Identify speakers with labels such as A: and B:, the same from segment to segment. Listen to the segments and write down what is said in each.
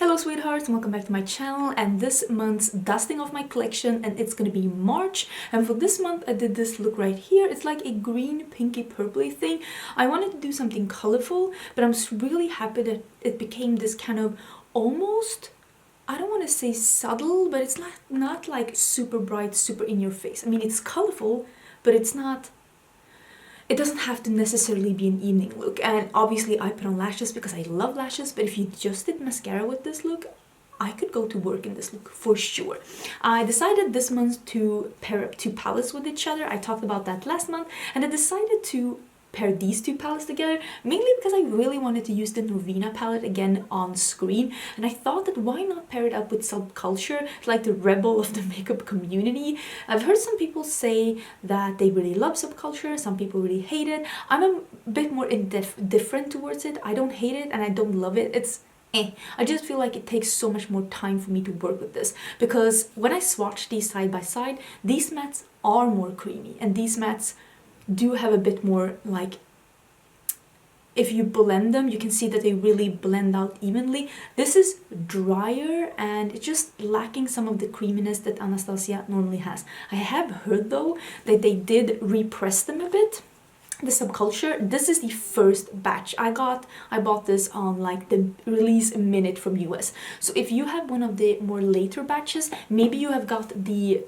A: Hello sweethearts and welcome back to my channel and this month's dusting of my collection, and it's gonna be March. And for this month I did this look right here. It's like a green pinky purpley thing. I wanted to do something colorful, but I'm really happy that it became this kind of almost, I don't want to say subtle, but it's not like super bright, super in your face. I mean, it's colorful, but it's not, it doesn't have to necessarily be an evening look. And obviously I put on lashes because I love lashes, but if you just did mascara with this look, I could go to work in this look for sure. I decided this month to pair up two palettes with each other. I talked about that last month, and I decided to pair these two palettes together mainly because I really wanted to use the Norvina palette again on screen, and I thought that why not pair it up with Subculture, like the rebel of the makeup community. I've heard some people say that they really love Subculture, some people really hate it. I'm a bit more indifferent towards it. I don't hate it and I don't love it. It's I just feel like it takes so much more time for me to work with this, because when I swatch these side by side, these mattes are more creamy and these mattes do have a bit more, like, if you blend them you can see that they really blend out evenly. This is drier and it's just lacking some of the creaminess that Anastasia normally has. I have heard though that they did repress them a bit, the Subculture. This is the first batch I bought this on like the release minute from US. So if you have one of the more later batches, maybe you have got the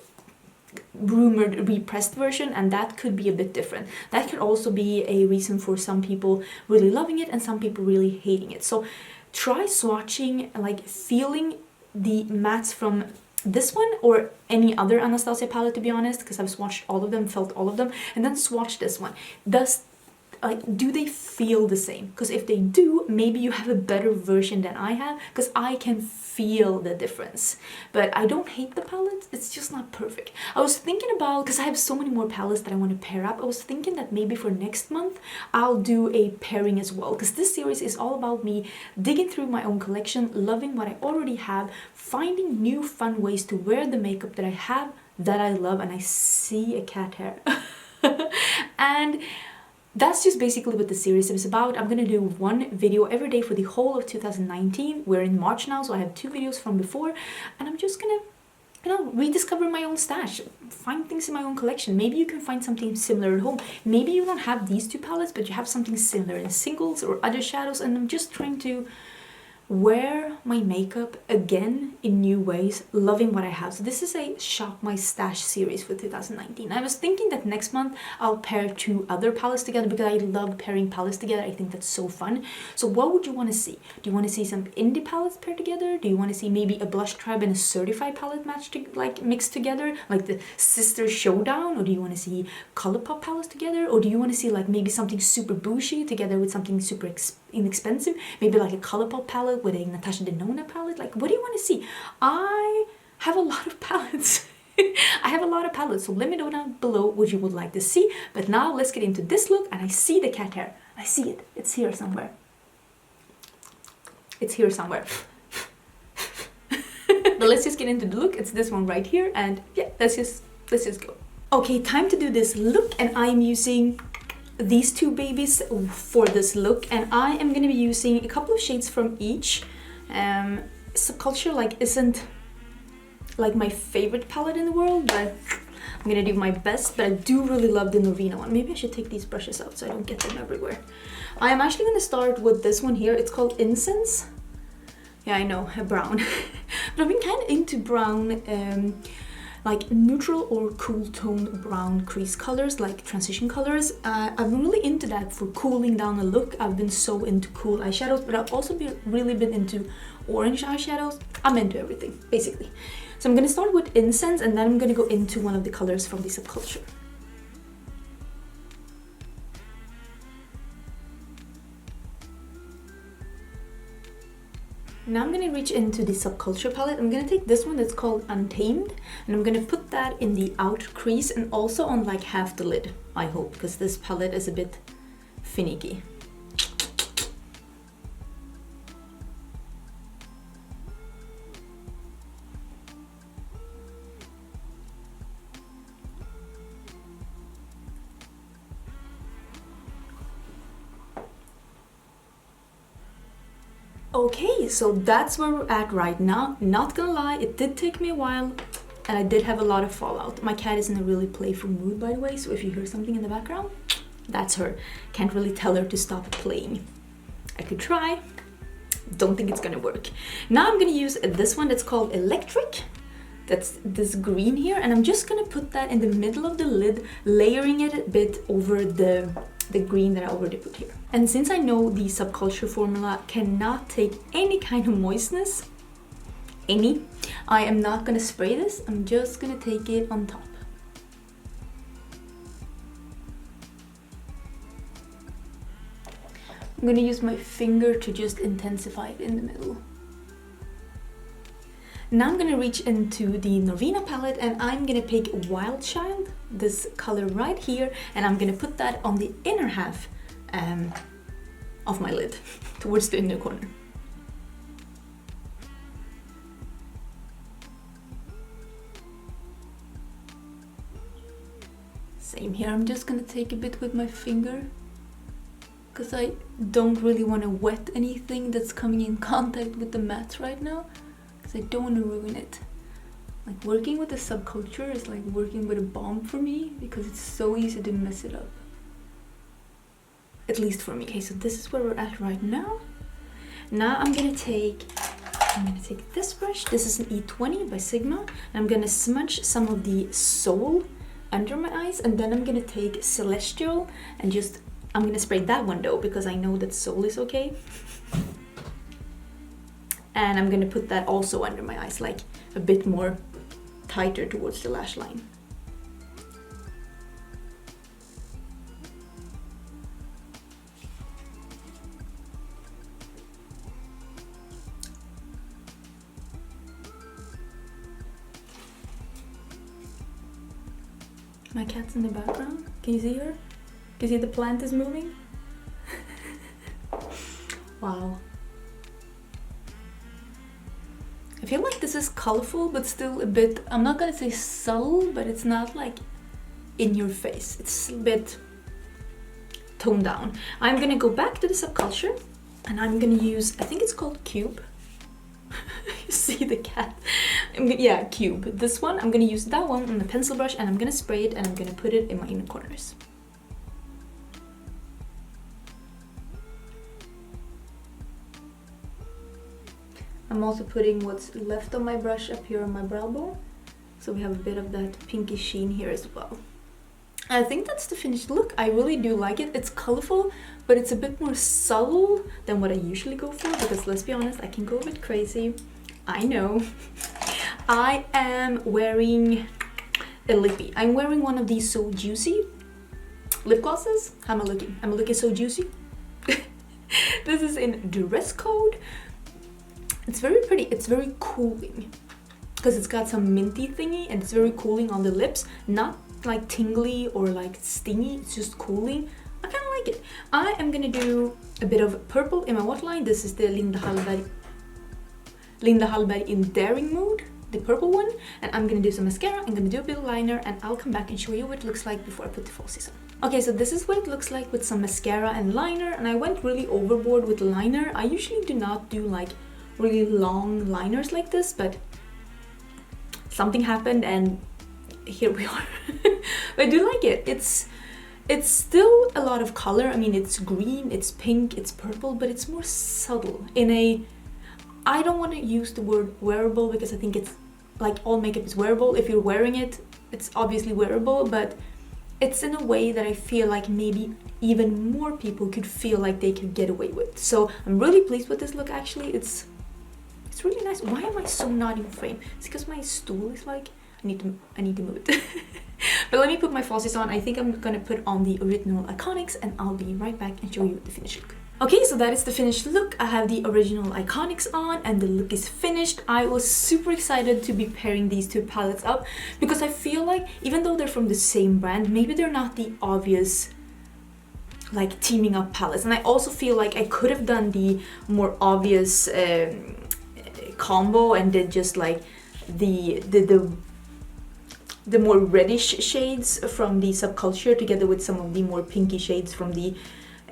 A: rumored repressed version, and that could be a bit different. That could also be a reason for some people really loving it and some people really hating it. So try swatching, like feeling the mattes from this one or any other Anastasia palette, to be honest, because I've swatched all of them, felt all of them, and then swatch this one. Do they feel the same? Because if they do, maybe you have a better version than I have, because I can feel the difference. But I don't hate the palette, it's just not perfect. I was thinking about, because I have so many more palettes that I want to pair up, I was thinking that maybe for next month I'll do a pairing as well, because this series is all about me digging through my own collection, loving what I already have, finding new fun ways to wear the makeup that I have that I love. And I see a cat hair. And that's just basically what the series is about. I'm gonna do one video every day for the whole of 2019. We're in March now, so I have two videos from before, and I'm just gonna, rediscover my own stash, find things in my own collection. Maybe you can find something similar at home. Maybe you don't have these two palettes, but you have something similar in singles or other shadows, and I'm just trying to wear my makeup again in new ways, loving what I have. So this is a shop my stash series for 2019. I was thinking that next month I'll pair two other palettes together, because I love pairing palettes together. I think that's so fun. So what would you want to see? Do you want to see some indie palettes paired together? Do you want to see maybe a Blush Tribe and a Certified palette like mixed together, like the sister showdown? Or do you want to see ColourPop palettes together? Or do you want to see like maybe something super bougie together with something super inexpensive, maybe like a ColourPop palette with a Natasha Denona palette? Like, what do you want to see? I have a lot of palettes. I have a lot of palettes, so let me know down below what you would like to see. But now let's get into this look, and I see the cat hair. I see it. It's here somewhere. It's here somewhere. But let's just get into the look. It's this one right here, and yeah, let's just go. Okay, time to do this look, and I'm using these two babies for this look, and I am going to be using a couple of shades from each. Subculture isn't like my favorite palette in the world, but I'm gonna do my best. But I do really love the Norvina one. Maybe I should take these brushes out so I don't get them everywhere. I am actually going to start with this one here. It's called Incense. Yeah, I know, a brown. But I've been kind of into brown, like neutral or cool tone brown crease colors, like transition colors. I'm really into that for cooling down a look. I've been so into cool eyeshadows, but I've also really been into orange eyeshadows. I'm into everything, basically. So I'm going to start with Incense, and then I'm going to go into one of the colors from the Subculture. Now I'm going to reach into the Subculture palette. I'm going to take this one that's called Untamed, and I'm going to put that in the outer crease and also on like half the lid, I hope, because this palette is a bit finicky. Okay, so that's where we're at right now. Not gonna lie, it did take me a while and I did have a lot of fallout. My cat is in a really playful mood, by the way, so if you hear something in the background, that's her. Can't really tell her to stop playing. I could try. Don't think it's gonna work. Now I'm gonna use this one that's called Electric. That's this green here, and I'm just gonna put that in the middle of the lid, layering it a bit over the green that I already put here. And since I know the Subculture formula cannot take any kind of moistness, I am not gonna spray this, I'm just gonna take it on top. I'm gonna use my finger to just intensify it in the middle. Now I'm gonna reach into the Norvina palette and I'm gonna pick Wild Child, this color right here, and I'm gonna put that on the inner half of my lid, towards the inner corner. Same here, I'm just gonna take a bit with my finger, because I don't really want to wet anything that's coming in contact with the matte right now. I don't want to ruin it. Like, working with the Subculture is like working with a bomb for me because it's so easy to mess it up. At least for me. Okay, so this is where we're at right now. Now I'm gonna take this brush. This is an E20 by Sigma. And I'm gonna smudge some of the Soul under my eyes, and then I'm gonna take Celestial and I'm gonna spray that one though because I know that Soul is okay. And I'm gonna put that also under my eyes, like a bit more tighter towards the lash line. My cat's in the background. Can you see her? Can you see the plant is moving? Wow. I feel like this is colorful, but still a bit, I'm not gonna say subtle, but it's not like in your face. It's a bit toned down. I'm gonna go back to the Subculture and I'm gonna use, I think it's called Cube. You see the cat? Yeah, Cube. This one, I'm gonna use that one on the pencil brush and I'm gonna spray it and I'm gonna put it in my inner corners. I'm also putting what's left of my brush up here on my brow bone, so we have a bit of that pinky sheen here as well. I think that's the finished look. I really do like it. It's colorful, but it's a bit more subtle than what I usually go for, because let's be honest, I can go a bit crazy. I know. I am wearing a lippy. I'm wearing one of these So Juicy lip glosses. How am I looking? Am I looking so juicy? This is in Dress Code. It's very pretty. It's very cooling because it's got some minty thingy and it's very cooling on the lips. Not like tingly or like stingy. It's just cooling. I kind of like it. I am gonna do a bit of purple in my waterline. This is the Linda Hallberg in Daring Mood, the purple one. And I'm gonna do some mascara. I'm gonna do a bit of liner and I'll come back and show you what it looks like before I put the falsies on. Okay, so this is what it looks like with some mascara and liner. And I went really overboard with liner. I usually do not do like really long liners like this, but something happened and here we are. I do like it. It's still a lot of color. I mean, it's green, it's pink, it's purple, but it's more subtle in a, I don't want to use the word wearable because I think it's like all makeup is wearable. If you're wearing it, it's obviously wearable, but it's in a way that I feel like maybe even more people could feel like they could get away with. So I'm really pleased with this look. Actually, it's really nice. Why am I so not in frame? It's because my stool is like, I need to move it. But let me put my falsies on. I think I'm gonna put on the original Iconics and I'll be right back and show you the finished look. Okay, so that is the finished look. I have the original Iconics on and the look is finished. I was super excited to be pairing these two palettes up because I feel like even though they're from the same brand, maybe they're not the obvious like teaming up palettes. And I also feel like I could have done the more obvious combo and did just like the more reddish shades from the Subculture together with some of the more pinky shades from the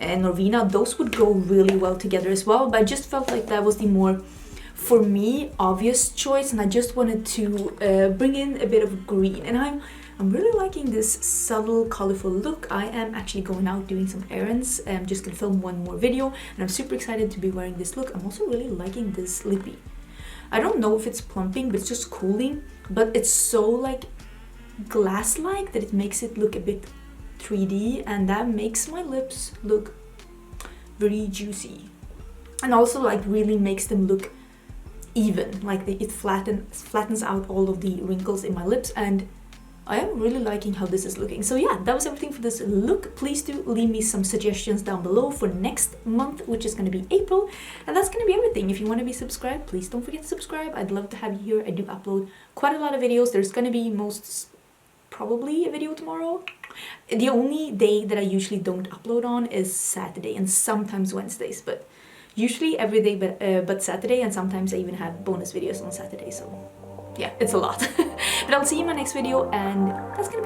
A: and Norvina, those would go really well together as well, but I just felt like that was the more, for me, obvious choice, and I just wanted to bring in a bit of green. And I'm really liking this subtle, colorful look. I am actually going out doing some errands. I'm just gonna film one more video, and I'm super excited to be wearing this look. I'm also really liking this lippy. I don't know if it's plumping, but it's just cooling, but it's so like glass-like that it makes it look a bit 3D, and that makes my lips look very juicy, and also like really makes them look even, like it flattens out all of the wrinkles in my lips, and I am really liking how this is looking. So yeah, that was everything for this look. Please do leave me some suggestions down below for next month, which is going to be April, and that's going to be everything. If you want to be subscribed, please don't forget to subscribe. I'd love to have you here. I do upload quite a lot of videos. There's going to be probably a video tomorrow. The only day that I usually don't upload on is Saturday and sometimes Wednesdays, but usually every day but Saturday, and sometimes I even have bonus videos on Saturday, so yeah, it's a lot. But I'll see you in my next video, and that's gonna